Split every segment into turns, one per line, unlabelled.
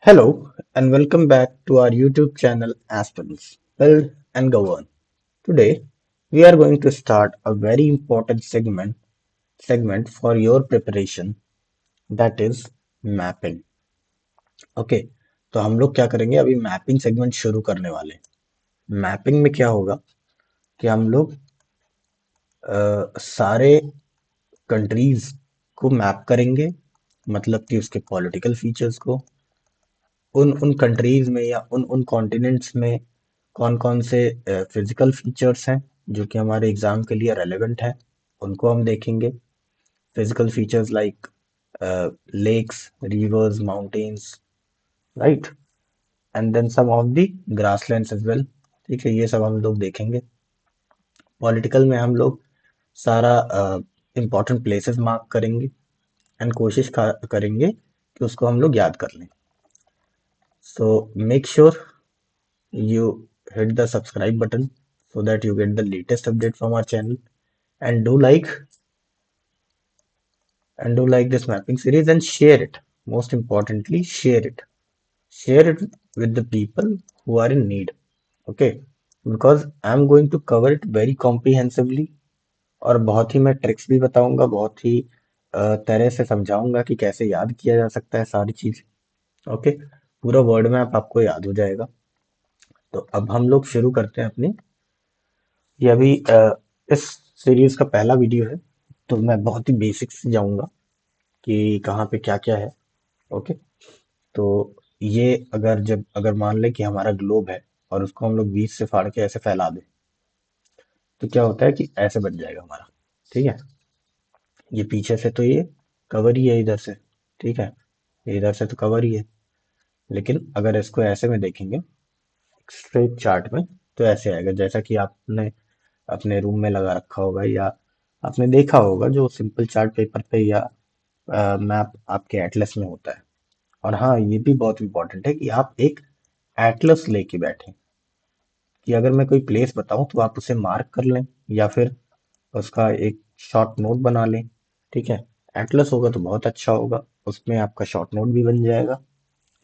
Hello and welcome back to our YouTube channel Aspens Build and Govern. Today we are going to start a very important segment for your preparation, that is mapping. Okay, तो हम लोग क्या करेंगे, अभी mapping segment शुरू करने वाले हैं। मैपिंग में क्या होगा कि हम लोग सारे कंट्रीज को मैप करेंगे, मतलब कि उसके पॉलिटिकल फीचर्स को, उन उन कंट्रीज में या उन उन कॉन्टिनेंट्स में कौन कौन से फिजिकल फीचर्स हैं जो कि हमारे एग्जाम के लिए रेलेवेंट है, उनको हम देखेंगे। Physical features like lakes, rivers, mountains, right, and then some of the grasslands as well. ठीक है, ये सब हम लोग देखेंगे। पॉलिटिकल में हम लोग सारा इम्पोर्टेंट प्लेसेस मार्क करेंगे एंड कोशिश करेंगे कि उसको हम लोग याद कर लें। So make sure you hit the subscribe button so that you get the latest update from our channel, and do like this mapping series and share it. Most importantly, share it with the people who are in need. Okay, because I'm going to cover it very comprehensively, और बहुत ही मैं tricks भी बताऊंगा, बहुत ही तरह से समझाऊंगा कि कैसे याद किया जा सकता है सारी चीज। ओके, पूरा वर्ड मैप आपको याद हो जाएगा। तो अब हम लोग शुरू करते हैं अपनी। ये अभी इस सीरीज का पहला वीडियो है, तो मैं बहुत ही बेसिक से जाऊंगा कि कहाँ पे क्या क्या है। ओके, तो ये अगर मान लें कि हमारा ग्लोब है और उसको हम लोग बीच से फाड़ के ऐसे फैला दें, तो क्या होता है कि ऐसे बन जाएगा हमारा। ठीक है, ये पीछे से तो ये कवर ही है इधर से। ठीक है, ये इधर से तो कवर ही है, लेकिन अगर इसको ऐसे में देखेंगे स्ट्रेट चार्ट में, तो ऐसे आएगा जैसा कि आपने अपने रूम में लगा रखा होगा, या आपने देखा होगा जो सिंपल चार्ट पेपर पे या मैप आपके एटलस में होता है। और हाँ, ये भी बहुत इंपॉर्टेंट है कि आप एक एटलस लेके बैठें, कि अगर मैं कोई प्लेस बताऊं तो आप उसे मार्क कर लें या फिर उसका एक शॉर्ट नोट बना लें। ठीक है, एटलस होगा तो बहुत अच्छा होगा, उसमें आपका शॉर्ट नोट भी बन जाएगा।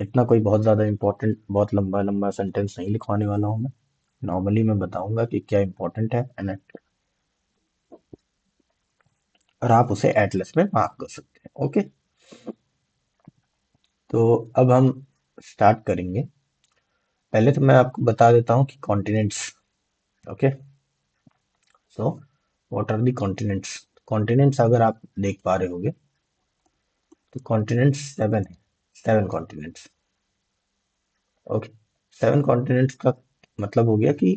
इतना कोई बहुत ज़्यादा इंपॉर्टेंट, बहुत लंबा लंबा सेंटेंस नहीं लिखवाने वाला हूँ मैं। नॉर्मली मैं बताऊंगा कि क्या इंपॉर्टेंट है एंड और आप उसे एटलस में मार्क कर सकते हैं। ओके, तो अब हम स्टार्ट करेंगे। पहले तो मैं आपको बता देता हूँ कि continents. Okay, so what are the continents. Continents अगर आप देख पा रहे होंगे तो कॉन्टिनेंट्स 7 है। 7 कॉन्टिनेंट्स। ओके, 7 कॉन्टिनेंट्स का मतलब हो गया कि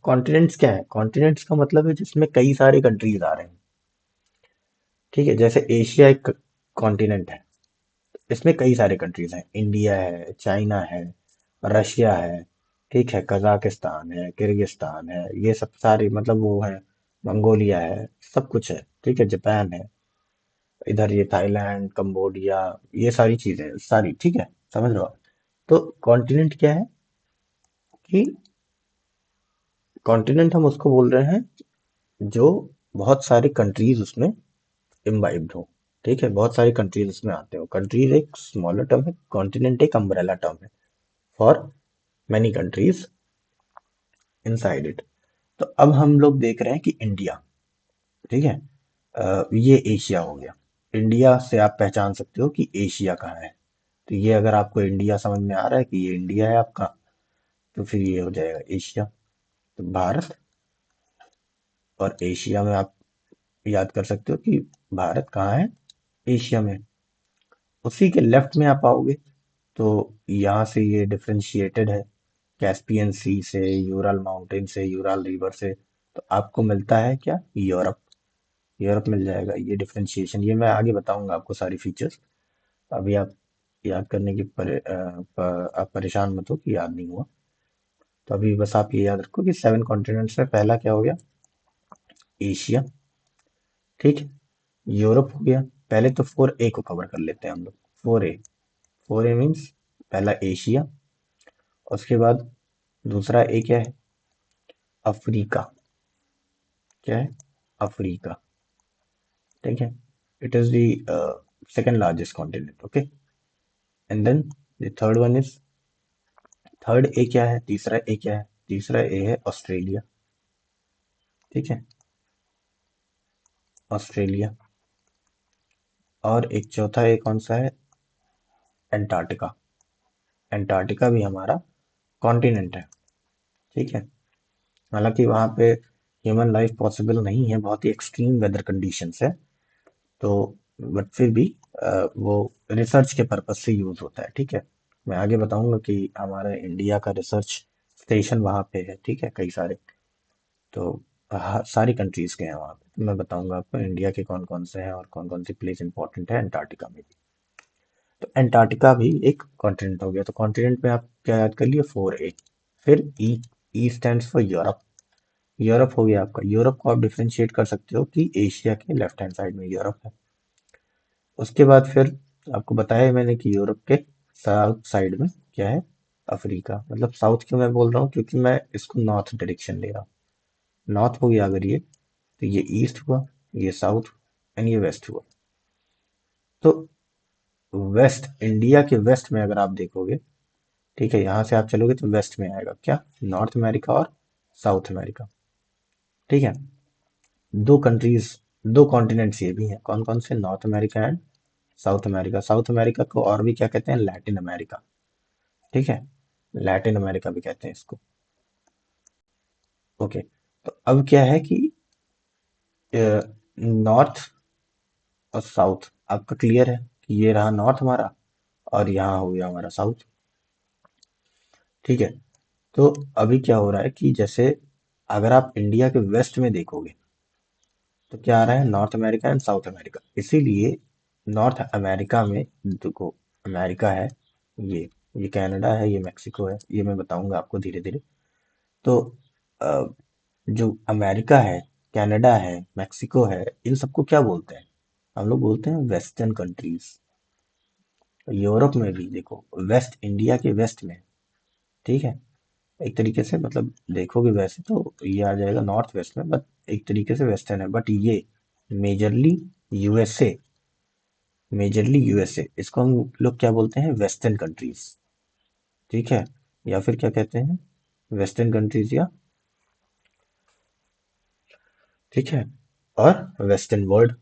कॉन्टिनेंट्स क्या है। कॉन्टिनेंट्स का मतलब है जिसमें कई सारे कंट्रीज आ रहे हैं। ठीक है, जैसे एशिया एक कॉन्टिनेंट है, इसमें कई सारे कंट्रीज हैं। इंडिया है, चाइना है, रशिया है, ठीक है, कजाकिस्तान है, किर्गिस्तान है, ये सब सारे मतलब वो है, मंगोलिया है, सब कुछ है। ठीक है, जापान है, इधर ये थाईलैंड, कंबोडिया, ये सारी चीजें सारी। ठीक है, समझ रहे हो आप? तो कॉन्टिनेंट क्या है कि कॉन्टिनेंट हम उसको बोल रहे हैं जो बहुत सारी कंट्रीज उसमें इम्बाइब्ड हो। ठीक है, बहुत सारी कंट्रीज उसमें आते हो। कंट्रीज एक स्मॉलर टर्म है, कॉन्टिनेंट एक अम्ब्रेला टर्म है for many countries inside it। तो अब हम लोग देख रहे हैं कि इंडिया, ठीक है, ये एशिया हो गया। इंडिया से आप पहचान सकते हो कि एशिया कहाँ है। तो ये अगर आपको इंडिया समझ में आ रहा है कि ये इंडिया है आपका, तो फिर ये हो जाएगा एशिया। तो भारत और एशिया में आप याद कर सकते हो कि भारत कहाँ है, एशिया में। उसी के लेफ्ट में आप आओगे तो यहाँ से ये डिफरेंशिएटेड है, कैस्पियन सी से, यूरल माउंटेन से, यूरल रिवर से। तो आपको मिलता है क्या, यूरोप। यूरोप मिल जाएगा। ये डिफरेंशिएशन ये मैं आगे बताऊंगा आपको सारी फीचर्स। अभी आप याद करने की आप परेशान मत हो कि याद नहीं हुआ। तो अभी बस आप ये याद रखो कि 7 कॉन्टिनेंट्स में पहला क्या हो गया, एशिया। ठीक है, यूरोप हो गया। पहले तो 4A को कवर कर लेते हैं हम लोग। 4A, 4A मीन्स पहला एशिया। उसके बाद दूसरा ए क्या है, अफ्रीका। क्या है, अफ्रीका। ठीक है, it is the second largest continent. Okay, and then the third one is, third a क्या है, तीसरा ए क्या है, तीसरा ए है ऑस्ट्रेलिया। ठीक है, ऑस्ट्रेलिया। और एक चौथा ए कौन सा है, एंटार्क्टिका। एंटार्क्टिका भी हमारा कॉन्टिनेंट है। ठीक है, हालांकि वहाँ पे ह्यूमन लाइफ पॉसिबल नहीं है, बहुत ही एक्सट्रीम वेदर कंडीशंस है। तो बट फिर भी वो रिसर्च के पर्पज से यूज होता है। ठीक है, मैं आगे बताऊंगा कि हमारे इंडिया का रिसर्च स्टेशन वहाँ पे है। ठीक है, कई सारे, तो सारी कंट्रीज के हैं वहाँ पे। तो मैं बताऊंगा आपको इंडिया के कौन कौन से हैं और कौन कौन सी प्लेस इंपॉर्टेंट है अंटार्कटिका में भी। तो अंटार्कटिका भी एक कॉन्टिनेंट हो गया। तो कॉन्टिनेंट में आप क्या याद कर लिए, 4A। फिर E, E stands for Europe. Europe हो गया आपका। यूरोप को आप डिफरेंशिएट कर सकते हो कि एशिया के लेफ्ट हैंड साइड में यूरोप है। उसके बाद फिर आपको बताया है मैंने कि यूरोप के साउथ साइड में क्या है, अफ्रीका। मतलब साउथ क्यों मैं बोल रहा हूँ, क्योंकि मैं इसको नॉर्थ डायरेक्शन ले रहा हूँ। नॉर्थ हो गया अगर ये, तो ये ईस्ट हुआ, ये साउथ, एंड ये वेस्ट हुआ। तो वेस्ट, इंडिया के वेस्ट में अगर आप देखोगे, ठीक है, यहाँ से आप चलोगे तो वेस्ट में आएगा क्या, नॉर्थ अमेरिका और साउथ अमेरिका। ठीक है, दो कंट्रीज, दो कॉन्टिनेंट्स ये भी हैं। कौन कौन से, north America and south America. South America को और भी क्या कहते हैं, लैटिन अमेरिका। ठीक है, लैटिन अमेरिका भी कहते हैं इसको। ओके, तो अब क्या है कि नॉर्थ और साउथ आपका क्लियर है कि ये रहा नॉर्थ हमारा, और यहाँ हो गया हमारा साउथ। ठीक है, तो अभी क्या हो रहा है कि जैसे अगर आप इंडिया के वेस्ट में देखोगे तो क्या आ रहा है, north America and south America. इसीलिए नॉर्थ अमेरिका में देखो, अमेरिका है, ये कनाडा है, ये मेक्सिको है, ये मैं बताऊंगा आपको धीरे धीरे। तो अ, जो अमेरिका है, कनाडा है, मेक्सिको है, इन सबको क्या बोलते हैं, हम लोग बोलते हैं वेस्टर्न कंट्रीज। यूरोप में भी देखो, वेस्ट, इंडिया के वेस्ट में। ठीक है, एक तरीके से मतलब देखोगे वैसे तो ये आ जाएगा नॉर्थ वेस्ट में, बट एक तरीके से वेस्टर्न है, बट ये मेजरली यूएसए, मेजरली यूएसए, इसको हम लोग क्या बोलते हैं, वेस्टर्न कंट्रीज। ठीक है, या फिर क्या कहते हैं, वेस्टर्न कंट्रीज, या ठीक है, और वेस्टर्न वर्ल्ड।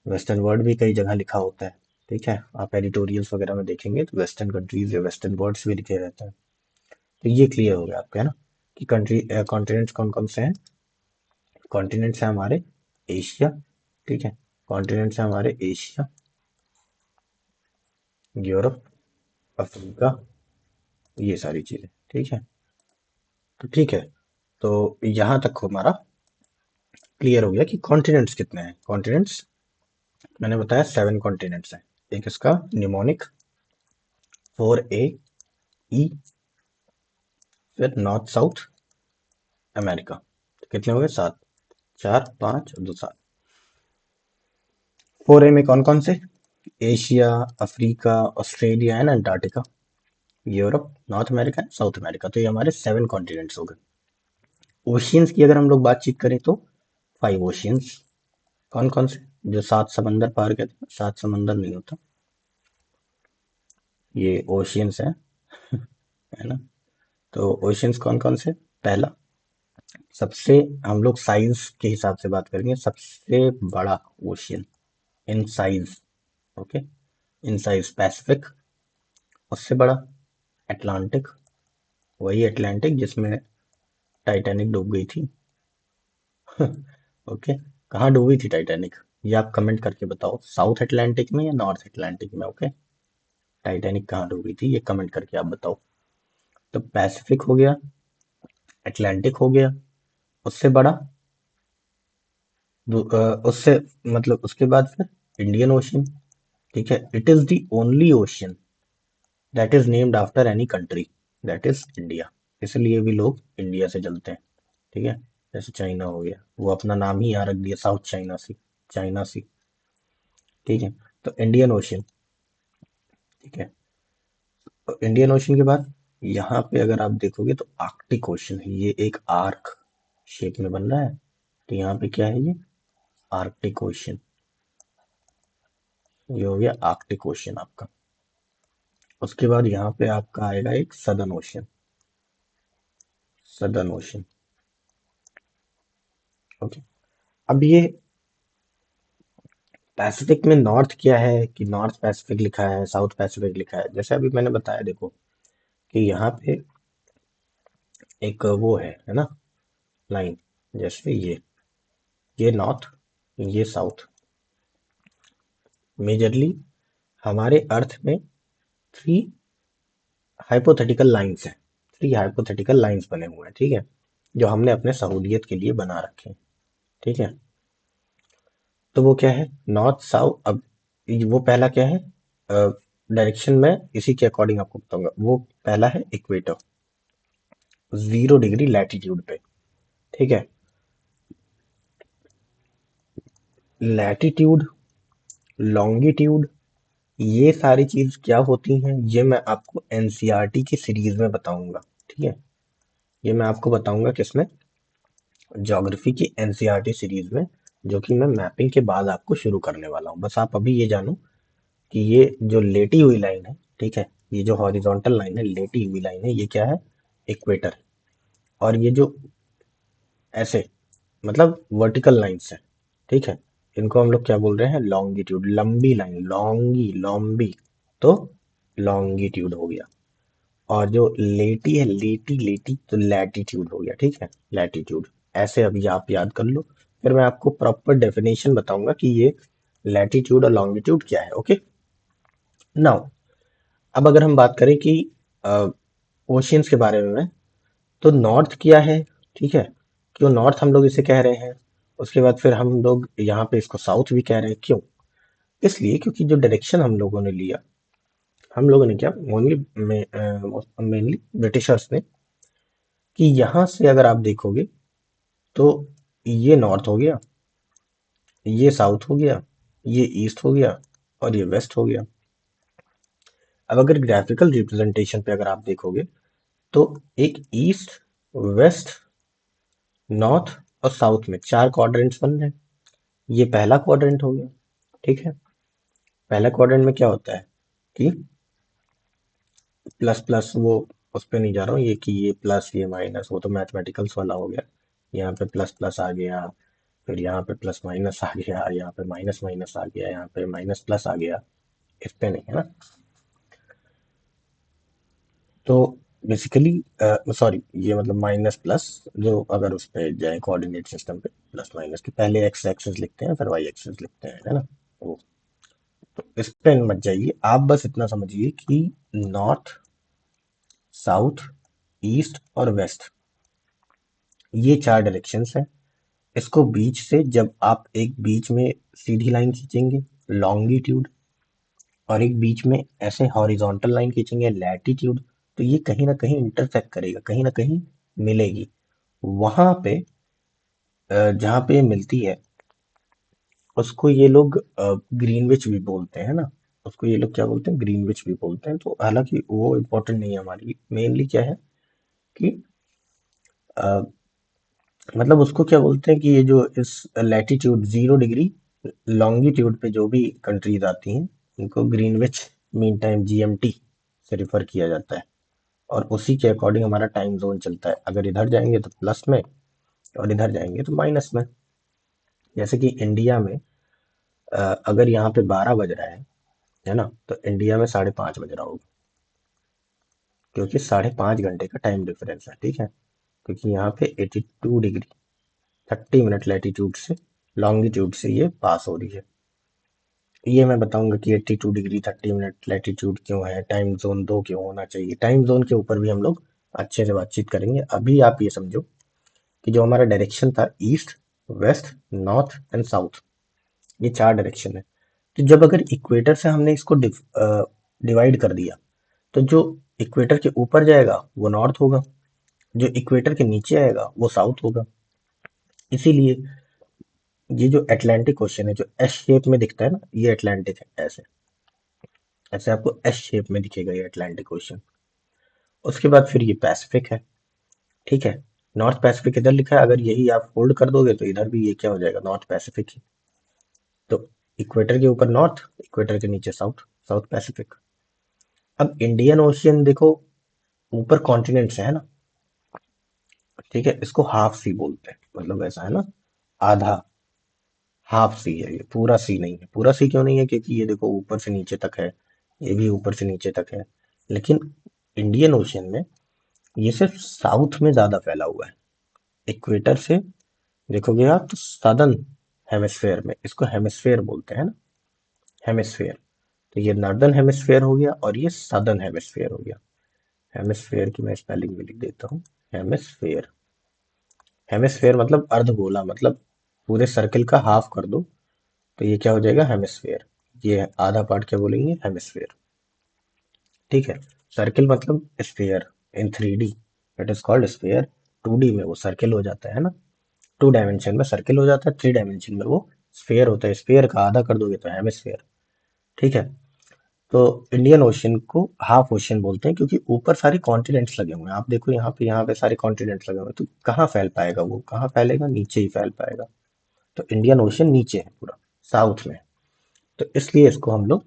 वेस्टर्न वर्ल्ड भी कई जगह लिखा होता है। ठीक है, आप एडिटोरियल्स वगैरह में देखेंगे तो वेस्टर्न कंट्रीज या वेस्टर्न वर्ल्ड्स भी लिखे रहते हैं। तो ये क्लियर हो गया आपका, है ना, कि कंट्री कॉन्टिनेंट्स कौन कौन से हैं। कॉन्टिनेंट्स हैं हमारे एशिया। ठीक है, कॉन्टिनेंट्स हैं हमारे एशिया, यूरोप, अफ्रीका, ये सारी चीजें। ठीक है, तो ठीक है, तो यहाँ तक हमारा क्लियर हो गया कि कॉन्टिनेंट्स कितने हैं। कॉन्टिनेंट्स मैंने बताया 7 कॉन्टिनेंट्स हैं। एक इसका निमोनिक, 4A, फिर नॉर्थ साउथ अमेरिका। कितने हो गए, 7, 4 5 और 2 7। 4A में कौन कौन से, Asia, Africa, Australia and Antarctica, Europe, north America, south America. तो ये हमारे 7 कॉन्टिनेंट्स हो गए। ओशियंस की अगर हम लोग बातचीत करें तो 5 ओशियंस। कौन कौन से, जो 7 समंदर पार कहते हैं, 7 समंदर नहीं होता, ये ओशियंस है ना। तो ओशियंस कौन कौन से, पहला, सबसे, हम लोग साइज के हिसाब से बात करेंगे, सबसे बड़ा ocean in size, okay, in size Pacific. उससे बड़ा अटलांटिक, वही अटलांटिक जिसमें टाइटैनिक डूब गई थी। ओके, कहाँ डूबी थी टाइटैनिक, ये आप कमेंट करके बताओ, साउथ अटलांटिक में या नॉर्थ अटलांटिक में। ओके, टाइटैनिक कहाँ डूबी थी ये कमेंट करके आप बताओ। तो पैसिफिक हो गया, अटलांटिक हो गया, उससे बड़ा, उससे मतलब उसके बाद फिर इंडियन ओशियन। ठीक है, it is the only ocean that is named after any country, that is India. इसलिए भी लोग इंडिया से जलते हैं। ठीक है, जैसे चाइना हो गया, वो अपना नाम ही यहाँ रख दिया, साउथ चाइना सी, चाइना सी। ठीक है, तो इंडियन ओशियन। ठीक है, तो इंडियन ओशियन के बाद यहाँ पे अगर आप देखोगे तो आर्कटिक ओशियन है, ये एक आर्क शेप में बन रहा है। तो यहाँ पे क्या है, ये आर्कटिक ओशियन, ये हो गया आर्कटिक ओशियन आपका। उसके बाद यहाँ पे आपका आएगा एक southern ocean. Southern ocean, okay. अब ये पैसिफिक में नॉर्थ क्या है कि नॉर्थ पैसिफिक लिखा है, साउथ पैसिफिक लिखा है, जैसे अभी मैंने बताया देखो कि यहाँ पे एक वो है ना, लाइन, जैसे ये नॉर्थ, ये साउथ। मेजरली हमारे अर्थ में थ्री हाइपोथेटिकल लाइंस हैं, थ्री हाइपोथेटिकल लाइंस बने हुए हैं, ठीक है, जो हमने अपने सहूलियत के लिए बना रखे हैं, ठीक है। तो वो क्या है, नॉर्थ साउथ। अब वो पहला क्या है, डायरेक्शन में इसी के अकॉर्डिंग आपको बताऊंगा। वो पहला है इक्वेटर, 0 डिग्री लैटिट्यूड पे, ठीक है। लैटिट्यूड, लॉन्गिट्यूड, ये सारी चीज क्या होती हैं, ये मैं आपको एनसीईआरटी की सीरीज में बताऊंगा, ठीक है। ये मैं आपको बताऊंगा किसमें, ज्योग्राफी की एनसीईआरटी सीरीज में, जो कि मैं मैपिंग के बाद आपको शुरू करने वाला हूँ। बस आप अभी ये जानो कि ये जो लेटी हुई लाइन है, ठीक है, ये जो हॉरिजॉन्टल लाइन है, लेटी हुई लाइन है, ये क्या है, इक्वेटर। और ये जो ऐसे मतलब वर्टिकल लाइंस है, ठीक है, इनको हम लोग क्या बोल रहे हैं, लॉन्गिट्यूड, लंबी लाइन, लॉन्गी, लॉम्बी, तो लॉन्गिट्यूड हो गया। और जो लेटी है, लेटी लेटी, तो लैटिट्यूड हो गया, ठीक है, लैटिट्यूड। ऐसे अभी आप याद कर लो, फिर मैं आपको प्रॉपर डेफिनेशन बताऊंगा कि ये लैटिट्यूड और लॉन्गिट्यूड क्या है, ओके। नाउ अब अगर हम बात करें कि ओशियंस के बारे में, तो नॉर्थ क्या है, ठीक है, क्यों नॉर्थ हम लोग इसे कह रहे हैं। उसके बाद फिर हम लोग यहाँ पे इसको साउथ भी कह रहे हैं, क्यों, इसलिए क्योंकि जो डायरेक्शन हम लोगों ने लिया, हम लोगों ने क्या, ओनली मेनली ब्रिटिशर्स ने, कि यहाँ से अगर आप देखोगे तो ये नॉर्थ हो गया, ये साउथ हो गया, ये ईस्ट हो गया, और ये वेस्ट हो गया। अब अगर ग्राफिकल रिप्रेजेंटेशन पे अगर आप देखोगे तो एक ईस्ट, वेस्ट, नॉर्थ और साउथ में चार क्वाड्रेंट्स बन रहे हैं। ये पहला क्वाड्रेंट हो गया, ठीक है। पहला क्वाड्रेंट में क्या होता है कि प्लस प्लस, वो उस पे नहीं जा रहा हूँ, ये कि ये प्लस ये माइनस, वो तो मैथमेटिकल्स वाला हो गया। यहाँ पे प्लस प्लस आ गया, फिर यहाँ पे प्लस माइनस आ गया, यहाँ पे माइनस माइनस आ गया, यहाँ पे माइनस प्लस आ गया, इस पे नहीं है ना। तो बेसिकली सॉरी, ये मतलब माइनस प्लस, जो अगर उस पे जाए कोऑर्डिनेट सिस्टम पे, प्लस माइनस के पहले एक्स एक्सिस लिखते हैं, फिर वाई एक्सिस लिखते हैं, है ना। वो तो इस पे मत जाइए, आप बस इतना समझिए कि नॉर्थ, साउथ, ईस्ट और वेस्ट, ये चार डायरेक्शंस हैं। इसको बीच से जब आप एक बीच में सीधी लाइन खींचेंगे, लॉन्गिट्यूड, और एक बीच में ऐसे हॉरिजॉन्टल लाइन खींचेंगे, लैटिट्यूड, तो ये कहीं ना कहीं इंटरसेक्ट करेगा, कहीं ना कहीं मिलेगी। वहां पे जहाँ पे मिलती है, उसको ये लोग ग्रीनविच भी बोलते हैं ना। उसको ये लोग क्या बोलते हैं, ग्रीनविच भी बोलते हैं। तो हालांकि वो इम्पोर्टेंट नहीं है हमारी, मेनली क्या है कि अ, मतलब उसको क्या बोलते हैं कि ये जो इस लैटिट्यूड 0 डिग्री लॉन्गिट्यूड पे जो भी कंट्रीज आती हैं, इनको ग्रीनविच मीन टाइम, जीएमटी से रिफर किया जाता है। और उसी के अकॉर्डिंग हमारा टाइम जोन चलता है, अगर इधर जाएंगे तो प्लस में, और इधर जाएंगे तो माइनस में। जैसे कि इंडिया में अगर यहाँ पे 12 बज रहा है ना, तो इंडिया में 5:30 बज रहा होगा, क्योंकि 5:30 घंटे का टाइम डिफरेंस है, ठीक है। क्योंकि यहाँ पे 82 डिग्री 30 मिनट लैटिट्यूड से, लॉन्गिट्यूड से ये पास हो रही है। ये मैं बताऊंगा कि 82 डिग्री 30 मिनट लैटिट्यूड क्यों है, टाइम जोन 2 क्यों होना चाहिए, टाइम जोन के ऊपर भी हम लोग अच्छे से बातचीत करेंगे। अभी आप ये समझो कि जो हमारा डायरेक्शन था, east, west, north and south, ये चार डायरेक्शन है। तो जब अगर इक्वेटर से हमने इसको डिवाइड कर दिया, तो जो इक्वेटर के ऊपर जाएगा वो नॉर्थ होगा, जो इक्वेटर के नीचे आएगा वो साउथ होगा। इसीलिए ये जो अटलांटिक ओशन है, जो एस शेप में दिखता है ना, ये अटलांटिक है, ऐसे ऐसे आपको एस शेप में दिखेगा ये अटलांटिक ओशन। उसके बाद फिर ये पैसिफिक है, ठीक है। नॉर्थ पैसिफिक इधर लिखा है, अगर यही आप फोल्ड कर दोगे तो इधर भी ये क्या हो जाएगा, नॉर्थ पैसिफिक ही। तो इक्वेटर के ऊपर नॉर्थ, इक्वेटर के नीचे साउथ, साउथ पैसिफिक। अब इंडियन ओशियन देखो, ऊपर कॉन्टिनेंट्स है ना, ठीक है, इसको हाफ सी बोलते हैं, मतलब ऐसा है ना, आधा, हाफ सी है ये, पूरा सी नहीं है। पूरा सी क्यों नहीं है? क्योंकि ये देखो ऊपर से नीचे तक है, ये भी ऊपर से नीचे तक है, लेकिन इंडियन ओशियन में ये सिर्फ साउथ में ज्यादा फैला हुआ है। इक्वेटर से देखोगे आप तो सदर्न हेमिस्फेयर में, इसको हेमिस्फेयर बोलते हैं ना, हेमिस्फेयर। तो ये नॉर्दर्न हेमिस्फेयर हो गया और ये सदर्न हेमिस्फेयर हो गया। हेमिस्फेयर की मैं स्पेलिंग भी लिख देता हूँ, हेमिस्फेयर। हेमिस्फेयर मतलब अर्धगोला, मतलब पूरे सर्किल का हाफ कर दो तो ये क्या हो जाएगा? हेमिस्फेयर। ये आधा पार्ट क्या बोलेंगे? हेमिस्फेयर। ठीक है। सर्किल मतलब sphere in 3D, it is called sphere. 2D में वो सर्किल हो जाता है ना, 2 डायमेंशन में सर्किल हो जाता है, 3 डायमेंशन में वो स्फेयर होता है। स्फेयर का आधा कर दोगे तो हेमिस्फेयर। ठीक है। तो इंडियन ओशियन को हाफ ओशियन बोलते हैं क्योंकि ऊपर सारे कॉन्टिनेंट्स लगे हुए हैं। आप देखो यहाँ पे सारे कॉन्टिनेंट्स लगे हुए हैं, तो कहाँ फैल पाएगा वो? कहाँ फैलेगा? नीचे ही फैल पाएगा। तो इंडियन ओशियन नीचे है पूरा, साउथ में। तो इसलिए इसको हम लोग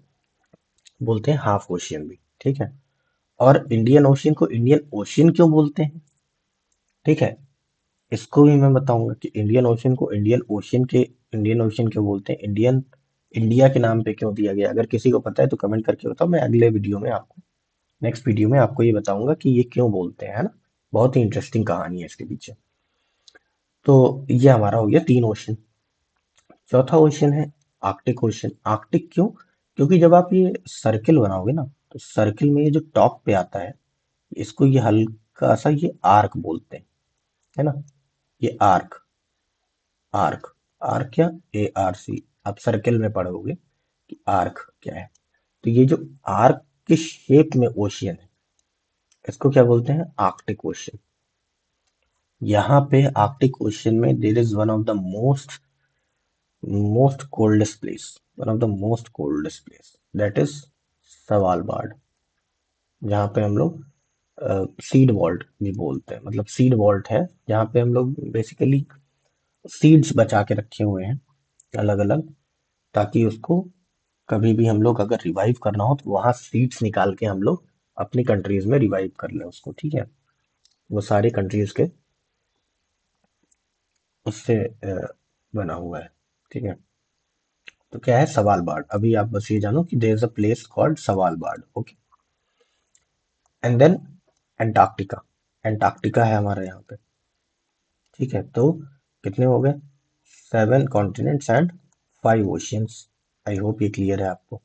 बोलते हैं हाफ ओशियन भी। ठीक है। और इंडियन ओशियन को इंडियन ओशियन क्यों बोलते हैं? ठीक है, इसको भी मैं बताऊंगा कि इंडियन ओशियन को इंडियन ओशियन क्यों बोलते हैं, इंडियन इंडिया के नाम पे क्यों दिया गया। अगर किसी को पता है तो कमेंट करके बताओ, मैं अगले वीडियो में आपको, नेक्स्ट वीडियो में आपको ये बताऊंगा कि ये क्यों बोलते हैं, है ना। बहुत ही इंटरेस्टिंग कहानी है इसके पीछे। तो ये हमारा हो गया 3 ओशन। चौथा ओशन है आर्कटिक ओशन। आर्कटिक क्यों? क्योंकि जब आप ये सर्किल बनाओगे ना, तो सर्किल में ये जो टॉप पे आता है, इसको ये हल्का सा ये आर्क बोलते हैं, है ना। ये आर्क, आर्क, आर्क क्या? ARC। आप सर्किल में पढ़ोगे कि आर्क क्या है। तो ये जो आर्क के शेप में ओशियन है, इसको क्या बोलते हैं? Arctic Ocean. यहाँ पे आर्कटिक ओशियन में there is one of the most most coldest place, one of the most coldest place, that is Svalbard. जहाँ पे हम लोग सीड वॉल्ट भी बोलते हैं, मतलब सीड वॉल्ट है जहाँ पे हम लोग बेसिकली सीड्स बचा के रखे हुए हैं अलग अलग, ताकि उसको कभी भी हम लोग अगर रिवाइव करना हो तो वहां सीड्स निकाल के हम लोग अपनी कंट्रीज में रिवाइव कर लें उसको। ठीक है। वो सारी कंट्रीज के उससे बना हुआ है। ठीक है। तो क्या है? सवाल बार्ड। अभी आप बस ये जानो कि there is a place called Svalbard. Okay. And then Antarctica. Antarctica है हमारे यहाँ पे। ठीक है। तो कितने हो गए? 7 continents and 5 oceans. I hope ये क्लियर है आपको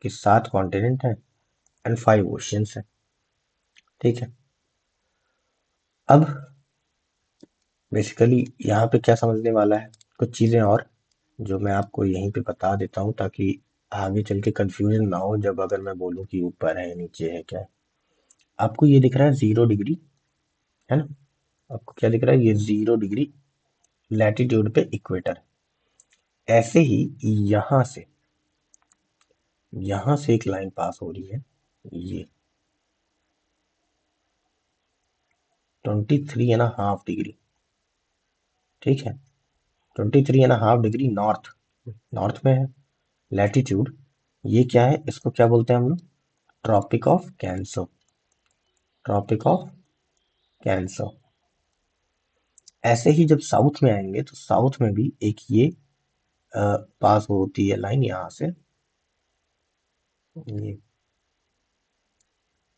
कि 7 कॉन्टिनेंट है एंड 5 ओशियंस है। ठीक है। अब बेसिकली यहाँ पे क्या समझने वाला है, कुछ चीजें और जो मैं आपको यहीं पे बता देता हूँ ताकि आगे चल के कंफ्यूजन ना हो जब अगर मैं बोलूँ कि ऊपर है नीचे है क्या है। आपको ये दिख रहा है 0 डिग्री, है ना। आपको क्या दिख रहा है? ये 0 डिग्री लैटिट्यूड पे इक्वेटर। ऐसे ही यहां से एक लाइन पास हो रही है, ये 23.5 डिग्री। ठीक है। 23.5 डिग्री नॉर्थ, नॉर्थ में है लैटिट्यूड। ये क्या है? इसको क्या बोलते हैं हम लोग? Tropic of cancer. Tropic of cancer. ऐसे ही जब साउथ में आएंगे तो साउथ में भी एक ये पास होती है लाइन यहाँ से, ये,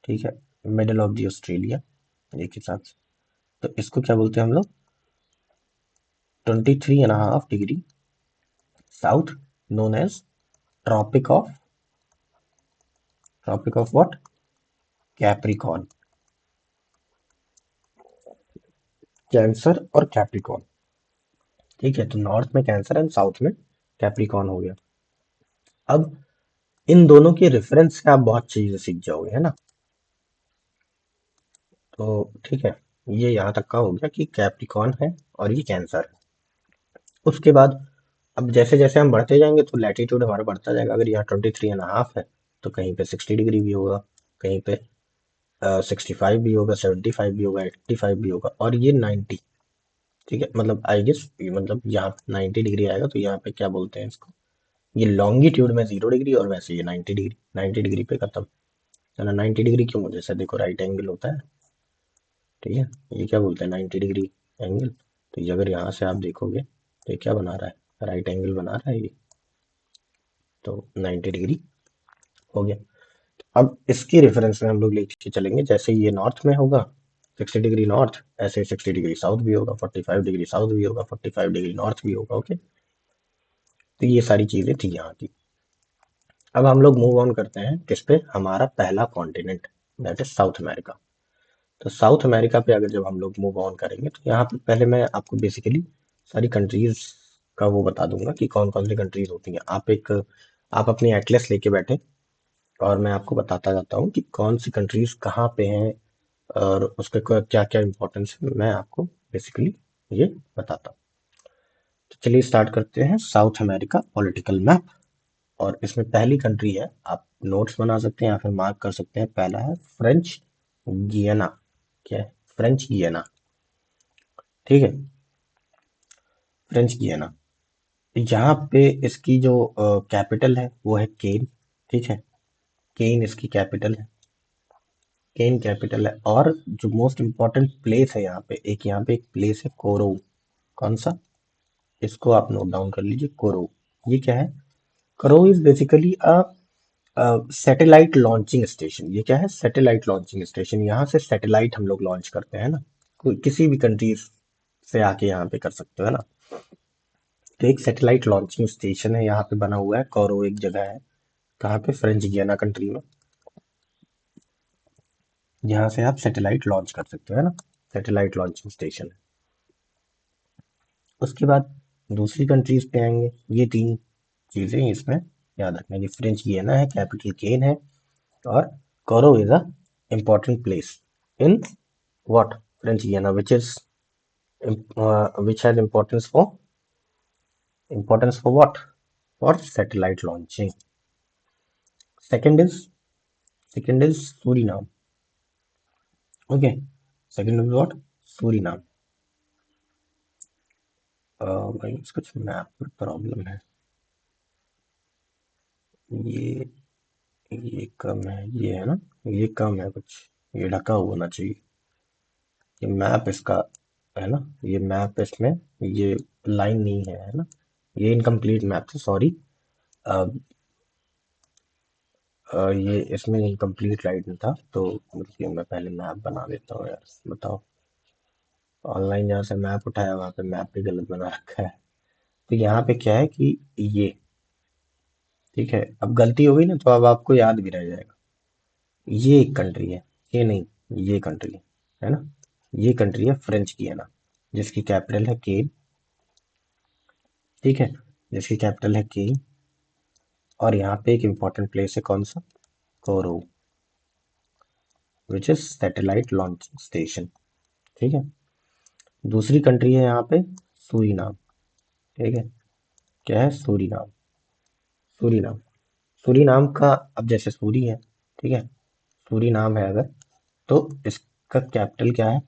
ठीक है, मिडल ऑफ द ऑस्ट्रेलिया एक हिसाब से। तो इसको क्या बोलते हैं हम लोग? 23.5 degree south, known as tropic of, tropic of what? Capricorn. Cancer और कैप्रिकॉर्न। ठीक है। तो नॉर्थ में कैंसर एंड साउथ में कैप्रिकॉर्न हो गया। अब इन दोनों के रेफरेंस से आप बहुत चीजें सीख जाओगे, है ना। तो ठीक है, ये यहाँ तक का हो गया कि कैप्रिकॉर्न है और ये कैंसर है। उसके बाद अब जैसे जैसे हम बढ़ते जाएंगे तो लैटिट्यूड हमारा बढ़ता जाएगा। अगर यहाँ 23.5 है तो कहीं पे 60 डिग्री भी होगा, कहीं पे 65 भी होगा, 75 भी होगा, 85 भी होगा, और ये 90। ठीक है। मतलब आई गेस मतलब यहाँ 90 डिग्री आएगा तो यहाँ पे क्या बोलते हैं इसको? ये लॉन्गिट्यूड में 0 डिग्री और वैसे ये 90 डिग्री, 90 डिग्री पे खत्म। है ना। 90 डिग्री क्यों, जैसे देखो राइट एंगल होता है, ठीक है, ये क्या बोलते हैं 90 डिग्री एंगल। तो ये अगर यहाँ से आप देखोगे तो ये क्या बना रहा है, राइट एंगल बना रहा है ये, तो 90 डिग्री हो गया। अब इसकी रेफरेंस में हम लोग लेके चलेंगे, जैसे ये नॉर्थ में होगा 60 डिग्री नॉर्थ, ऐसे 60 डिग्री साउथ भी होगा, 45 डिग्री साउथ भी होगा, 45 डिग्री नॉर्थ भी होगा। ओके, तो ये सारी चीजें थी यहाँ की। अब हम लोग मूव ऑन करते हैं किस पे, हमारा पहला continent, that is south America. तो साउथ अमेरिका पे अगर जब हम लोग मूव ऑन करेंगे तो यहाँ पे पहले मैं आपको बेसिकली सारी कंट्रीज का वो बता दूंगा कि कौन कौन सी कंट्रीज होती हैं। आप अपनी एटलस लेके बैठे और मैं आपको बताता जाता हूँ कि कौन सी कंट्रीज कहाँ पे हैं और उसका क्या क्या इंपॉर्टेंस है, मैं आपको बेसिकली ये बताता हूँ। तो चलिए स्टार्ट करते हैं, साउथ अमेरिका पॉलिटिकल मैप। और इसमें पहली कंट्री है, आप नोट्स बना सकते हैं या फिर मार्क कर सकते हैं, पहला है फ्रेंच गियाना। क्या है, फ्रेंच गियाना, ठीक है, फ्रेंच गियाना। यहाँ पे इसकी जो कैपिटल है वो है केन, ठीक है, केन इसकी कैपिटल है, केन कैपिटल है। और जो मोस्ट इम्पोर्टेंट प्लेस है यहाँ पे, एक प्लेस है कोरो। कौन सा, इसको आप नोट डाउन कर लीजिए, कोरो। ये क्या है, कोरो is basically a satellite launching station. ये क्या है, सैटेलाइट लॉन्चिंग स्टेशन, यहाँ से सैटेलाइट हम लोग लॉन्च करते हैं ना, कोई किसी भी कंट्री से आके यहाँ पे कर सकते हो, है ना। तो एक सैटेलाइट लॉन्चिंग स्टेशन है यहाँ पे बना हुआ है, कोरो एक जगह है, कहाँ पे, फ्रेंच गियाना कंट्री में। यहाँ से आप सैटेलाइट लॉन्च कर सकते हो, है ना, सैटेलाइट लॉन्चिंग स्टेशन है। उसके बाद दूसरी कंट्रीज पे आएंगे, ये तीन चीजें इसमें याद रखना, ये फ्रेंच गियाना है, कैपिटल केन है, और कोरो is a important place in what, French Guiana, which has importance for what, for satellite launching. Second is Suriname. Okay, second is what, Suriname. भाई कुछ मैप में प्रॉब्लम है, ये ये कम है, ये है ना, ये कम है कुछ, ये ढका हुआ होना चाहिए। ये मैप इसका है ना, ये मैप इसमें ये लाइन नहीं है ना, ये इनकम्प्लीट मैप था, सॉरी। ये इसमें इनकम्प्लीट लाइन था, तो रुकिए मैं पहले मैप बना देता हूँ यार। बताओ, ऑनलाइन जहाँ से मैप उठाया वहाँ पे मैप भी गलत बना रखा है। तो यहाँ पे क्या है कि ये, ठीक है, अब गलती हो गई ना तो अब आपको याद भी रह जाएगा। ये एक कंट्री है, ये नहीं, ये कंट्री है ना, ये कंट्री है फ्रेंच गियाना, जिसकी कैपिटल है केन, ठीक है, जिसकी कैपिटल है केन। और यहाँ पे एक इंपॉर्टेंट प्लेस है, कौन सा, कोरो, which is satellite launching station, ठीक है। दूसरी कंट्री है यहाँ पे सूरीनाम, ठीक है, क्या है, सूरीनाम, सूरीनाम। सूरीनाम का, अब जैसे सूरी है, ठीक है, सूरीनाम है अगर, तो इसका कैपिटल क्या है,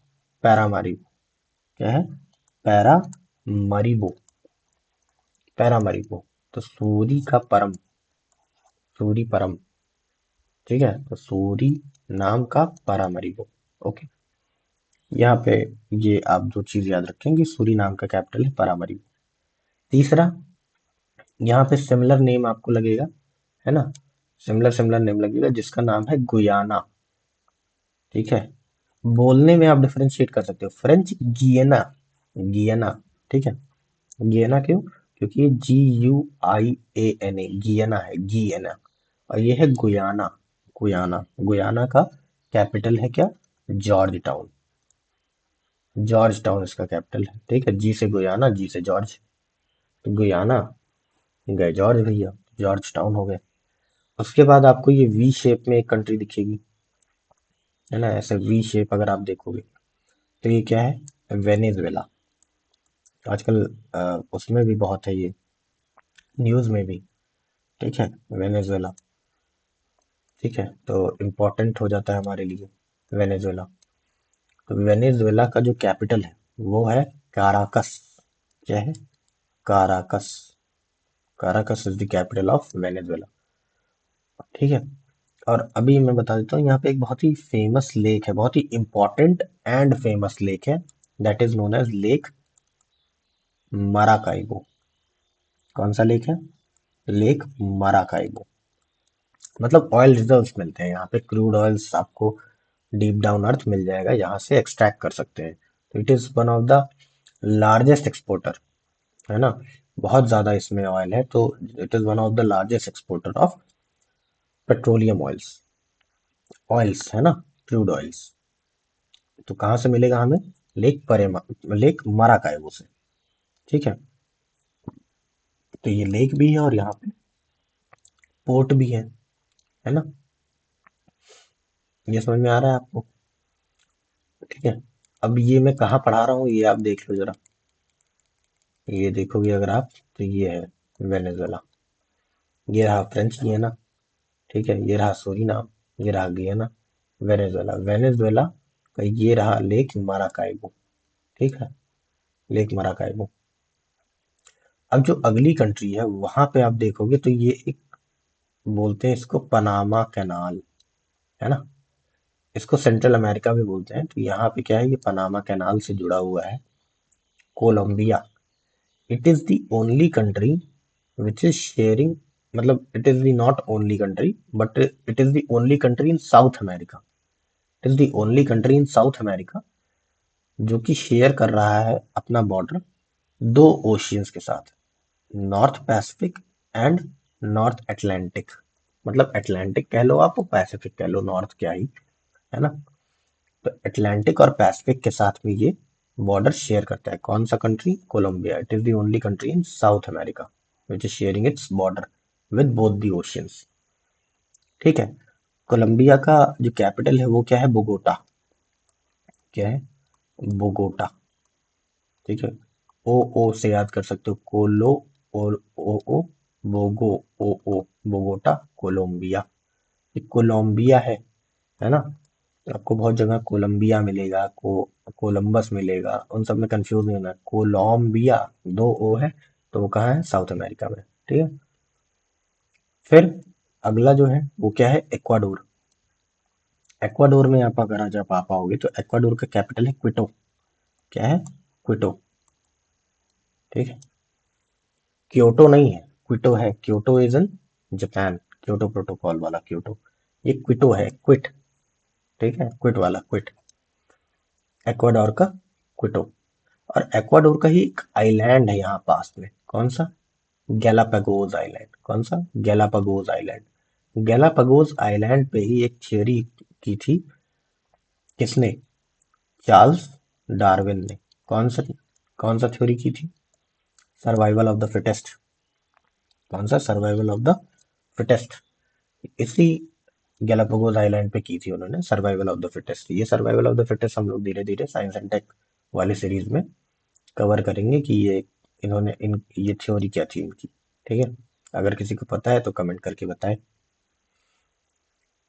पैरामारीबो। क्या है, पैरामरीबो, पैरामरीबो। तो सूरी का परम, सूरी परम, ठीक है, तो सूरी नाम का पैरामरीबो। ओके, यहाँ पे ये आप दो चीज याद रखेंगे, सूरी नाम का कैपिटल है पैरामरीबो। तीसरा, यहाँ पे सिमिलर नेम आपको लगेगा, है ना, सिमिलर सिमिलर नेम लगेगा, जिसका नाम है गुयाना, ठीक है। बोलने में आप डिफरेंशिएट कर सकते हो, फ्रेंच गियना, गियना, ठीक है, गियना क्यों, क्योंकि ये GUIANA गियना है, गियना। और ये है गुयाना, गुयाना, गुयाना का कैपिटल है क्या, जॉर्ज टाउन, जॉर्ज टाउन इसका कैपिटल है, ठीक है, जी से गुयाना, जी से जॉर्ज, तो गुयाना गए जॉर्ज भैया, जॉर्ज टाउन हो गए। उसके बाद आपको ये वी शेप में एक कंट्री दिखेगी, है ना, ऐसे वी शेप अगर आप देखोगे तो ये क्या है, वेनेजुएला। आजकल उसमें भी बहुत है ये, न्यूज में भी, ठीक है, वेनेजुएला, ठीक है, तो इम्पोर्टेंट हो जाता है हमारे लिए वेनेजुएला। तो वेनेजुएला का जो कैपिटल है वो है काराकस। क्या है, Caracas, Caracas is the capital of Venezuela, ठीक है। और अभी मैं बता देता हूँ, यहाँ पे एक बहुत ही फेमस लेक है, बहुत ही इंपॉर्टेंट एंड फेमस लेक है, that is known as lake Maracaibo. कौन सा लेक है? Lake Maracaibo. मतलब ऑयल रिजर्व्स मिलते हैं यहाँ पे, क्रूड ऑयल्स आपको डीप डाउन अर्थ मिल जाएगा, यहाँ से एक्सट्रैक्ट कर सकते हैं। तो it is one of the largest exporter, है ना, बहुत ज्यादा इसमें ऑयल है, तो it is one of the largest exporter of petroleum oils, oils है ना, क्रूड ऑयल्स। तो कहाँ से मिलेगा हमें? लेक माराकाइबो से। ठीक है, तो ये लेक भी है और यहाँ पे पोर्ट भी है ना। ये समझ में आ रहा है आपको? ठीक है, अब ये मैं कहाँ पढ़ा रहा हूँ ये आप देख लो जरा। ये देखोगे अगर आप, तो ये है वेनेजुएला, ये रहा फ्रेंच गियाना, ठीक है, ये रहा सूरीनाम, ये रहा गियाना, वेनेजुएला, वेनेजुएला का ये रहा लेक माराकाइबो। ठीक है, लेक माराकाइबो। अब जो अगली कंट्री है वहां पे आप देखोगे तो ये एक, बोलते हैं इसको पनामा कैनाल, है ना, इसको सेंट्रल अमेरिका भी बोलते हैं। तो यहाँ पे क्या है, ये पनामा कैनाल से जुड़ा हुआ है Colombia. It is the only country which is sharing, मतलब it is the not only country, but it is the only country in South America, it is the only country in South America जो कि share कर रहा है अपना border दो oceans के साथ, north Pacific and north Atlantic. मतलब अटलांटिक कह लो आप, पैसिफिक कह लो, नॉर्थ क्या ही, है ना। तो अटलांटिक और पैसिफिक के साथ में ये बॉर्डर शेयर करता है। कौन सा country? Colombia. It is the only country in South America which is sharing its border with both the oceans. ठीक है, कोलंबिया का जो कैपिटल है वो क्या है? बोगोटा। क्या है? बोगोटा। ठीक है, ओ ओ से याद कर सकते हो, कोलो और ओ, बोगो, ओ बोगोटा, कोलंबिया। ये कोलंबिया है ना। आपको बहुत जगह कोलंबिया मिलेगा, कोलंबस मिलेगा, उन सब में कंफ्यूज नहीं होना। कोलंबिया दो ओ है, तो वो कहाँ है? साउथ अमेरिका में। ठीक है, फिर अगला जो है वो क्या है? इक्वाडोर। इक्वाडोर में आप अगर आज आप आ पाओगे तो इक्वाडोर का कैपिटल है क्विटो। क्या है? क्विटो। ठीक है, क्योटो नहीं है, क्विटो है। Kyoto is in Japan, Kyoto protocol वाला क्योटो। ये क्विटो है, क्विट। ठीक है, क्विट वाला क्विट, इक्वाडोर का क्विटो। और इक्वाडोर का ही एक आइलैंड है यहाँ पास में, कौन सा? Galapagos island. कौन सा? Galapagos island. गैलापागोस आइलैंड पे ही एक थ्योरी की थी, किसने? चार्ल्स डार्विन ने। कौन सा? कौन सा थ्योरी की थी? Survival of the fittest. कौन सा? Survival of the fittest. इसी गैलापागोस आइलैंड पे की थी उन्होंने सर्वाइवल ऑफ द फिटेस्ट। ये सर्वाइवल ऑफ द फिटेस्ट हम लोग धीरे धीरे साइंस एंड टेक वाली सीरीज में कवर करेंगे कि ये इन्होंने इन ये थ्योरी क्या थी इनकी। ठीक है, अगर किसी को पता है तो कमेंट करके बताएं।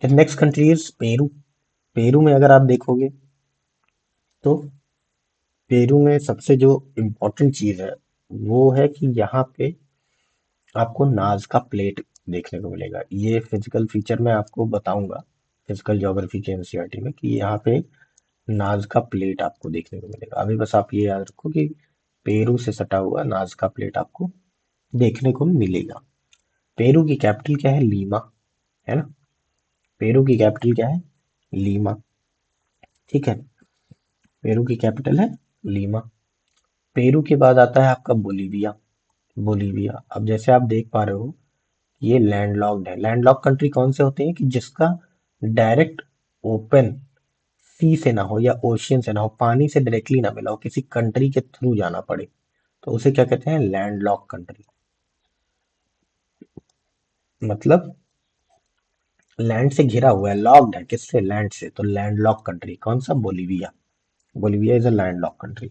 Next country is Peru. Peru में अगर आप देखोगे तो पेरू में सबसे जो इम्पोर्टेंट चीज है वो है कि यहाँ पे आपको नाज़का प्लेट देखने को मिलेगा। ये फिजिकल फीचर मैं आपको बताऊंगा फिजिकल ज्योग्राफी के एनसीईआरटी में, कि यहाँ पे नाज़का प्लेट आपको देखने को मिलेगा। अभी बस आप ये याद रखो कि पेरू से सटा हुआ नाज़का प्लेट आपको देखने को मिलेगा। पेरू की कैपिटल क्या है? लीमा, है ना। पेरू की कैपिटल क्या है? लीमा। ठीक है, पेरू की कैपिटल है लीमा। पेरू के बाद आता है आपका बोलीविया। बोलीविया, अब जैसे आप देख पा रहे हो ये लैंडलॉक्ड है। लैंडलॉक कंट्री कौन से होते हैं? कि जिसका डायरेक्ट ओपन सी से ना हो या ओशियन से ना हो, पानी से डायरेक्टली ना मिला हो, किसी कंट्री के थ्रू जाना पड़े, तो उसे क्या कहते हैं? Landlocked country. मतलब लैंड से घिरा हुआ है, लॉक्ड है किससे? लैंड से, तो लैंडलॉक कंट्री। कौन सा? Bolivia. Bolivia is a landlock country.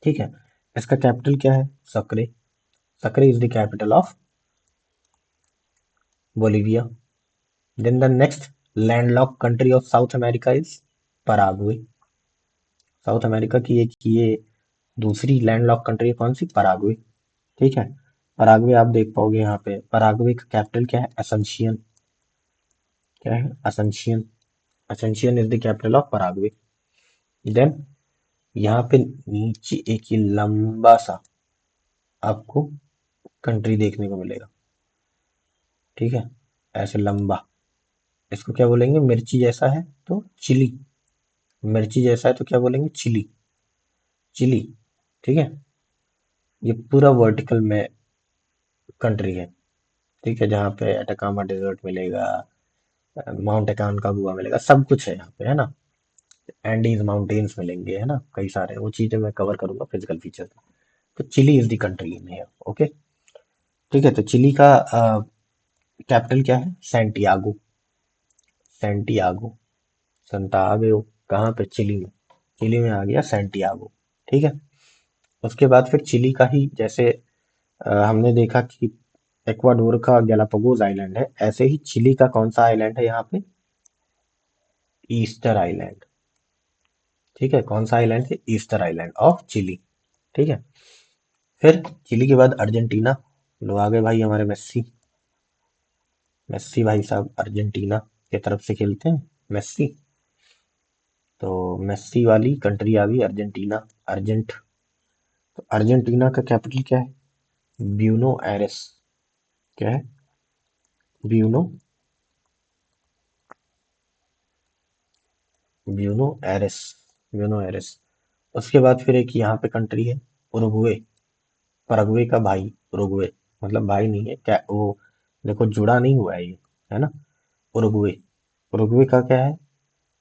ठीक है, इसका कैपिटल क्या है? Sucre. Sucre is the capital of Bolivia. Then the next landlock country of South America is Paraguay. South America की एक ये दूसरी लैंडलॉक कंट्री है, कौन सी? पराग्वे। ठीक है, पराग्वे आप देख पाओगे यहाँ पे। पराग्वे का कैपिटल क्या है? एसेंशियन। क्या है? Asuncion. Asuncion is the capital of Paraguay. Then यहाँ पे नीचे एक ये लंबा सा आपको कंट्री देखने को मिलेगा, ठीक है, ऐसे लंबा। इसको क्या बोलेंगे? मिर्ची जैसा है तो चिली। मिर्ची जैसा है तो क्या बोलेंगे? चिली। चिली, ठीक है। ये पूरा वर्टिकल में कंट्री है, ठीक है, जहाँ पे एटाकामा डेजर्ट मिलेगा, माउंट अकानकागुआ मिलेगा, सब कुछ है यहाँ पे, है ना। एंडीज माउंटेन्स मिलेंगे, है ना, कई सारे, वो चीजें मैं कवर करूंगा फिजिकल फीचर्स में। तो Chile is the country in here, okay. ठीक है, तो चिली का कैपिटल क्या है? सैंटियागो। सैंटियागो, संतागो, कहाँ पे? चिली में। चिली में आ गया सैंटियागो, ठीक है। उसके बाद फिर चिली का ही जैसे हमने देखा कि एक्वाडोर का गैलापागोस आइलैंड है, ऐसे ही चिली का कौन सा आइलैंड है यहाँ पे? ईस्टर आइलैंड, ठीक है। कौन सा आइलैंड है? ईस्टर आइलैंड ऑफ चिली, ठीक है। फिर चिली के बाद अर्जेंटीना। लो आ गए भाई हमारे मेस्सी। मेस्सी भाई साहब अर्जेंटीना के तरफ से खेलते हैं, मेस्सी। तो मेस्सी वाली कंट्री आ गई अर्जेंटीना। अर्जेंट, तो अर्जेंटीना का कैपिटल क्या है? Buenos Aires. क्या है? Buenos, Buenos Aires, Buenos Aires. उसके बाद फिर एक यहाँ पे कंट्री है, उरुग्वे। परग्वे का भाई, उरुग्वे, मतलब भाई नहीं है क्या वो, देखो जुड़ा नहीं हुआ है ये, है ना। उरुग्वे, उरुग्वे का क्या है?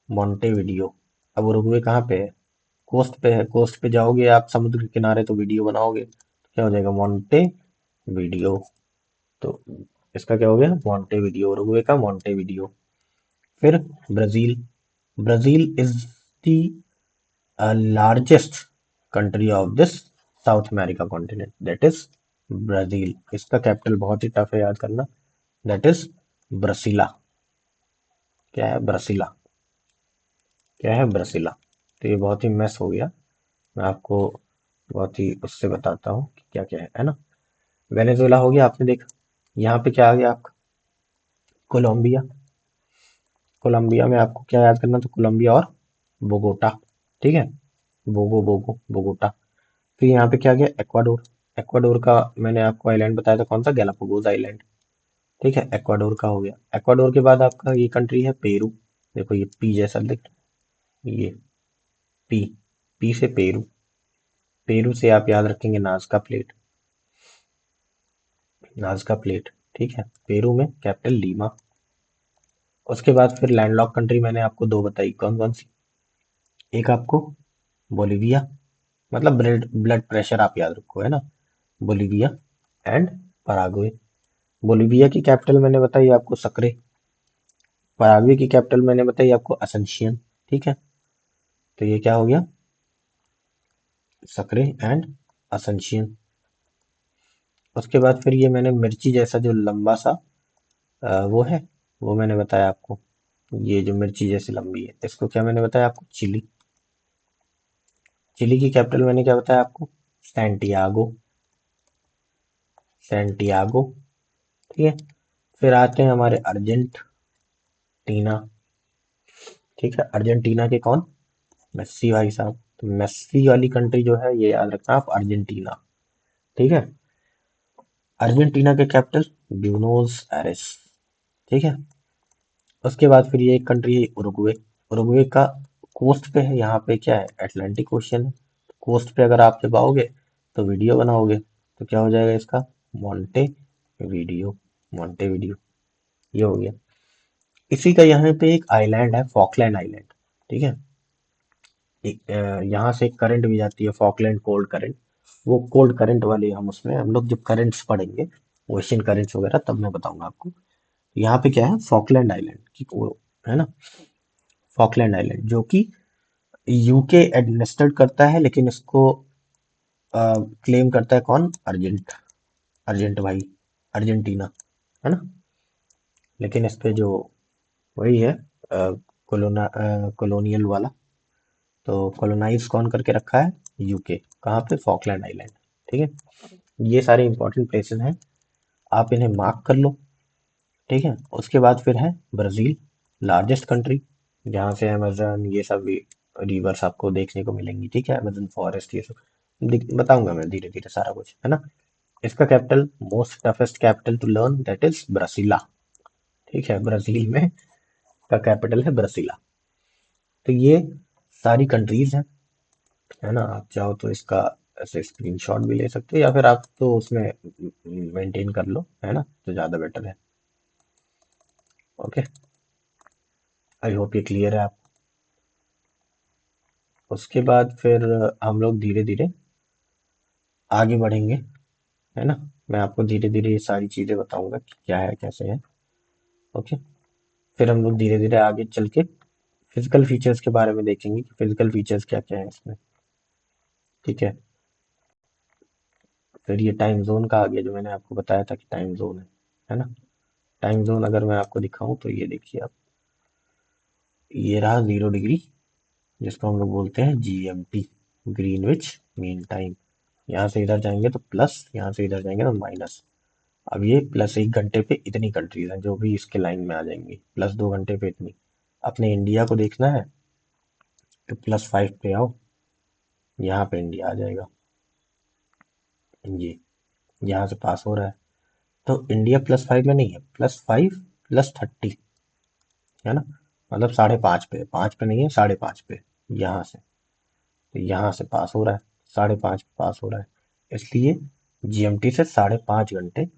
मोंटेविडियो। अब उरुग्वे कहाँ पे है? कोस्ट पे है। कोस्ट पे जाओगे आप समुद्र के किनारे तो वीडियो बनाओगे तो क्या हो जाएगा? Monte video. तो इसका क्या हो गया? मोंटे वीडियो, उरुग्वे का मोंटे वीडियो। फिर Brazil. Brazil is the largest country of this south America continent, that is Brazil. इसका कैपिटल बहुत ही टफ है याद करना, दैट इज ब्रसीला। क्या है? ब्रसीला। क्या है? ब्रसीला। तो ये बहुत ही मैस हो गया, मैं आपको बहुत ही उससे बताता हूँ कि क्या क्या है ना। वेनेजुएला हो गया, आपने देखा। यहाँ पे क्या आ गया आपका? कोलंबिया। कोलंबिया में आपको क्या याद करना? तो कोलंबिया और बोगोटा, ठीक है। बोगोटा। फिर यहाँ पे क्या आ गया? एक्वाडोर। एक्वाडोर का मैंने आपको आइलैंड बताया था, कौन सा? गैलापागोस आइलैंड, ठीक है। एक्वाडोर का हो गया। एक्वाडोर के बाद आपका ये कंट्री है पेरू। देखो ये पी जैसा दिख रहा है, ये पी, पी से पेरू। पेरू से आप याद रखेंगे नाजका प्लेट। नाजका प्लेट, ठीक है। पेरू में कैपिटल लीमा। उसके बाद फिर लैंडलॉक कंट्री मैंने आपको दो बताई, कौन कौन सी? एक आपको बोलिविया, मतलब ब्लड ब्लड प्रेशर आप याद रखो, है ना। Bolivia and Paraguay. बोलिविया की कैपिटल मैंने बताई आपको सक्रे। पराग्वे की कैपिटल मैंने बताई आपको असंशियन, ठीक है। तो ये क्या हो गया? सक्रे एंड असंशियन। उसके बाद फिर ये मैंने मिर्ची जैसा जो लंबा सा वो है, वो मैंने बताया आपको। ये जो मिर्ची जैसी लंबी है, इसको क्या मैंने बताया आपको? चिली। चिली की कैपिटल मैंने क्या बताया आपको? सैंटियागो। सैंटियागो, ठीक है। फिर आते हैं हमारे अर्जेंटीना, ठीक है। अर्जेंटीना के कौन? मेस्सी भाई साहब। तो मेस्सी वाली कंट्री जो है, ये याद रखना आप, अर्जेंटीना, ठीक है। अर्जेंटीना के कैपिटल ब्यूनोस एरेस, ठीक है। उसके बाद फिर ये एक कंट्री है उरुग्वे। उरुग्वे का कोस्ट पे है, यहाँ पे क्या है? अटलांटिक ओशियन है। कोस्ट पे अगर आप जब आओगे तो वीडियो बनाओगे तो क्या हो जाएगा इसका? Monte video. मोंटे वीडियो, ये हो गया। इसी का यहाँ पे एक आइलैंड है, फॉकलैंड आइलैंड, ठीक है। यहाँ से करंट भी जाती है, फॉकलैंड कोल्ड करंट। वो कोल्ड करंट वाले हम उसमें हम लोग जब करंट्स पढ़ेंगे, ओशियन करंट्स वगैरह, तब मैं बताऊंगा आपको। यहाँ पे क्या है? फॉकलैंड आइलैंड की वो, है ना। फॉकलैंड आइलैंड जो कि यूके एडमिनिस्ट्रेट करता है, लेकिन इसको क्लेम करता है कौन? अर्जेंट। अर्जेंट भाई, अर्जेंटीना, है ना। लेकिन इस पे जो वही है कॉलोनियल वाला, तो कॉलोनाइज कौन करके रखा है? यूके। कहाँ पे? फॉकलैंड आइलैंड, ठीक है। ये सारे इंपॉर्टेंट प्लेसेस हैं, आप इन्हें मार्क कर लो, ठीक है। उसके बाद फिर है ब्राजील। लार्जेस्ट कंट्री, जहाँ से अमेजन ये सब रिवर्स आपको देखने को मिलेंगी, ठीक है, अमेजन फॉरेस्ट ये सब बताऊंगा मैं धीरे धीरे सारा कुछ, है ना। इसका capital, most toughest capital to learn, that is Brasilia. ठीक है, ब्राजील में का कैपिटल है ब्रासिला। तो ये सारी कंट्रीज हैं, है ना। आप चाहो तो इसका ऐसे स्क्रीनशॉट भी ले सकते हो, या फिर आप तो उसमें मेंटेन कर लो, है ना, तो ज़्यादा बेटर है। ओके, आई होप ये क्लियर है आप। उसके बाद फिर हम लोग धीरे धीरे आगे बढ़ेंगे, है ना। मैं आपको धीरे धीरे ये सारी चीज़ें बताऊंगा कि क्या है कैसे है। ओके, फिर हम लोग धीरे धीरे आगे चल के फिजिकल फीचर्स के बारे में देखेंगे कि फिजिकल फीचर्स क्या क्या है इसमें। ठीक है, फिर ये टाइम जोन का आ गया, जो मैंने आपको बताया था कि टाइम जोन है ना। टाइम जोन अगर मैं आपको दिखाऊं तो ये देखिए आप, ये रहा 0 डिग्री, जिसको हम लोग बोलते हैं GMT, ग्रीनविच मीन टाइम। यहाँ से इधर जाएंगे तो प्लस, यहाँ से इधर जाएंगे तो माइनस। अब ये +1 घंटे पे इतनी कंट्रीज हैं जो भी इसके लाइन में आ जाएंगी, +2 घंटे पे इतनी। अपने इंडिया को देखना है तो +5 पे आओ, यहाँ पे इंडिया आ जाएगा। ये यहाँ से पास हो रहा है, तो इंडिया +5 में नहीं है, +5 +30, है ना। मतलब 5.5 पे, 5 पे नहीं है, 5.5 पे यहाँ से। तो यहाँ से पास हो रहा है, 5.5 पे पास हो रहा है, इसलिए GMT से 5.5 घंटे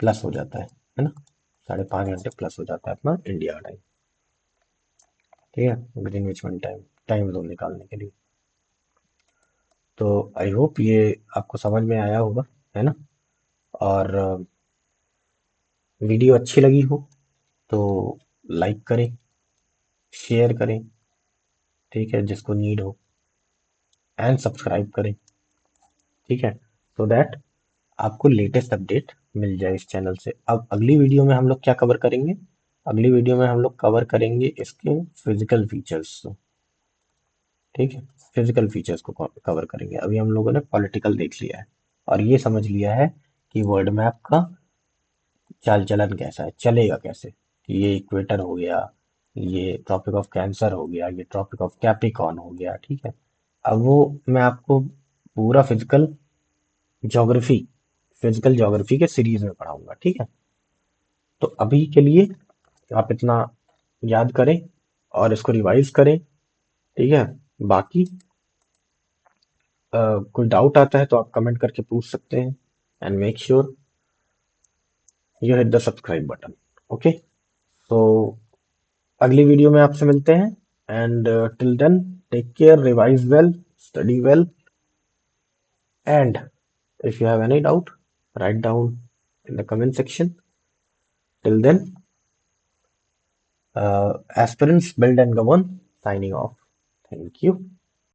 प्लस हो जाता है ना। 5.5 घंटे प्लस हो जाता है अपना इंडिया का टाइम। ठीक है, Greenwich mean time, time zone निकालने के लिए। तो आई होप ये आपको समझ में आया होगा, है ना। और वीडियो अच्छी लगी हो तो लाइक करें, शेयर करें, ठीक है, जिसको नीड हो, एंड सब्सक्राइब करें, ठीक है, सो दैट आपको लेटेस्ट अपडेट मिल जाए इस चैनल से। अब अगली वीडियो में हम लोग क्या कवर करेंगे, अगली वीडियो में हम लोग कवर करेंगे इसके फिजिकल फीचर्स। ठीक है, फिजिकल फीचर्स को कवर करेंगे। अभी हम लोगों ने पॉलिटिकल देख लिया है, और ये समझ लिया है कि वर्ल्ड मैप का चाल चलन कैसा है, चलेगा कैसे, कि ये इक्वेटर हो गया, ये ट्रॉपिक ऑफ कैंसर हो गया, ये ट्रॉपिक ऑफ कैप्रिकॉर्न हो गया, ठीक है। अब वो मैं आपको पूरा ज्योग्राफी फिजिकल ज्योग्राफी के सीरीज में पढ़ाऊंगा, ठीक है। तो अभी के लिए आप इतना याद करें और इसको रिवाइज करें, ठीक है। बाकी कोई डाउट आता है तो आप कमेंट करके पूछ सकते हैं, and make sure you hit the subscribe button. Okay, तो अगली वीडियो में आपसे मिलते हैं, and till then take care, revise well, study well, and if you have any doubt write down in the comment section. Till then, aspirants build and govern, signing off. Thank you.